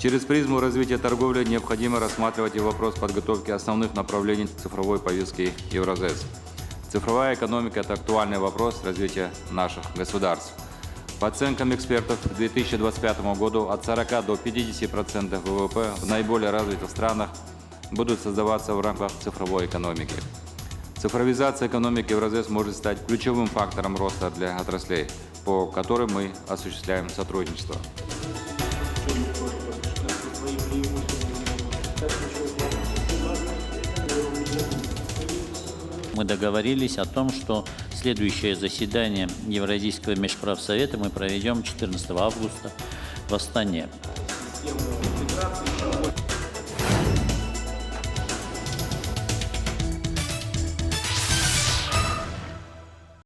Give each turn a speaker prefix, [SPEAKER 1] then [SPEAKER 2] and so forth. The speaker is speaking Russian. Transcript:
[SPEAKER 1] Через призму развития торговли необходимо рассматривать и вопрос подготовки основных направлений цифровой повестки Евразес. Цифровая экономика – это актуальный вопрос развития наших государств. По оценкам экспертов, к 2025 году от 40 до 50% ВВП в наиболее развитых странах будут создаваться в рамках цифровой экономики. Цифровизация экономики Евразес может стать ключевым фактором роста для отраслей, по которым мы осуществляем сотрудничество.
[SPEAKER 2] Мы договорились о том, что следующее заседание Евразийского межправсовета мы проведем 14 августа в Астане.